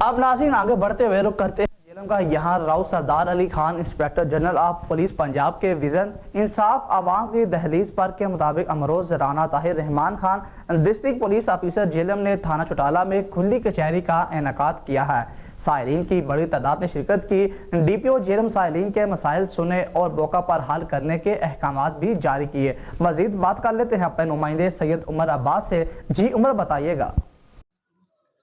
अब नाज़रीन आगे बढ़ते हुए रुख करते हैं जेलम का। यहाँ Rao Sardar Ali Khan inspector general of police Punjab के विजन इंसाफ आवाम की दहलीज पर के मुताबिक Amroz Rana Tahir Rehman Khan district police officer Jhelum ने थाना चौटाला में खुली कचहरी का इनेकाद किया है। साइलिन की बड़ी तादाद ने शिरकत की। DPO जेलम साइलिन के मसाइल सुने और मौका पर हल करने के अहकामात भी जारी किए। मजीद बात कर लेते हैं अपने नुमाइंदे सैयद उमर अब्बास से। जी उमर, बताइएगा।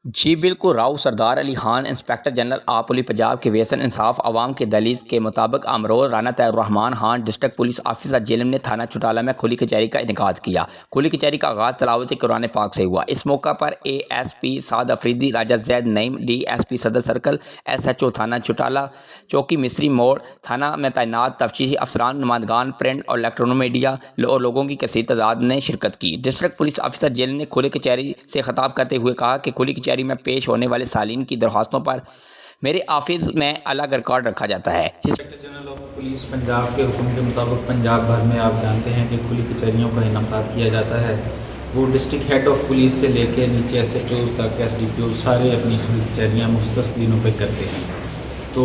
जी बिल्कुल, Rao Sardar Ali Khan inspector general of police Punjab के वेसन इंसाफ आवाम के दलील के मुताबिक Amroz Rana Tahir Rehman Khan district police officer Jhelum ने थाना चौटाला में खुली कचहरी का इनेकाद किया। खुली कचहरी का आगाज़ तलावत कुरान पाक से हुआ। इस मौका पर ASP साद अफरीदी, राजा जैद नईम, DSP सदर सर्कल, SHO थाना चौटाला, चौकी मिस्री मोड़ थाना में तैनात तफ्तीशी अफसरान, नुमाइंदगान प्रिंट और इलेक्ट्रॉनिक मीडिया और लोगों की कसीर तादाद ने शिरकत की। डिस्ट्रिक्ट पुलिस ऑफिसर जेलम ने खुली कचहरी से खिताब करते हुए कहा कि खुली कचहरी में पेश होने वाले सालीन की दरख्वास्तों पर मेरे ऑफिस में अलग रिकॉर्ड रखा जाता है। Inspector general of police Punjab के हुक्म के मुताबिक पंजाब भर में आप जानते हैं कि खुली कचहरियों का इनेकाद किया जाता है। वो डिस्ट्रिक्ट हेड ऑफ पुलिस से लेकर नीचे SHO तक SDPO सारे अपनी खुली कचहरियाँ मुख्तस दिनों पर करते हैं। तो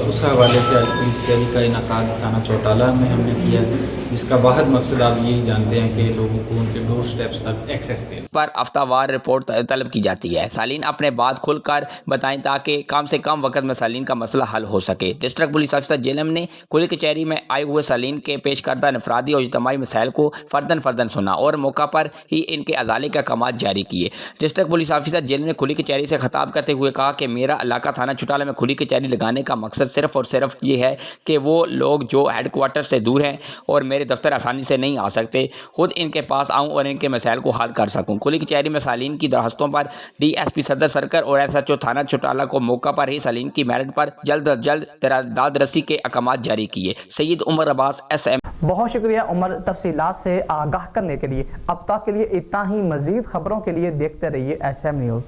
उस हवाले से आज खुली कचहरी का इनेकाद थाना चौटाला में हमने किया, जिसका वाहिद मकसद आप यही जानते हैं कि लोगों को उनके डोर स्टेप्स तक एक्सेस दें। पर हफ्तावार रिपोर्ट तलब की जाती है। सालीन अपने बात खुलकर बताएं ताकि कम से कम वक्त में सालीन का मसला हल हो सके। डिस्ट्रिक्ट पुलिस ऑफिसर जेलम ने खुली कचहरी में आए हुए सालीन के पेश करदा इनफरादी और इज्तिमाई मसाइल को फर्दन फर्दन सुना और मौका पर ही इनके अजाले का अहकामात जारी किए। डिस्ट्रिक्ट पुलिस ऑफिसर जेलम ने खुली कचहरी से खिताब करते हुए कहा कि मेरा इलाका थाना चौटाला में खुली कचहरी लगाने का मकसद सिर्फ और सिर्फ ये है कि वो लोग जो हेडक्वार्टर से दूर हैं और मेरे दफ्तर आसानी से नहीं आ सकते, खुद इनके पास आऊं और इनके मसाइल को हल कर सकूं। खुली कचहरी में सालीन की दरखास्तों पर DSP सदर सर्कल और SHO थाना चौटाला को मौका पर ही सालीन की मेरिट पर जल्द अज जल्द दादरसी के अहकामात जारी किए। सैयद उमर अब्बास SM। बहुत शुक्रिया उमर, तफसीलात से आगाह करने के लिए। अब तक के लिए इतना ही। मजीद खबरों के लिए देखते रहिए SM न्यूज़।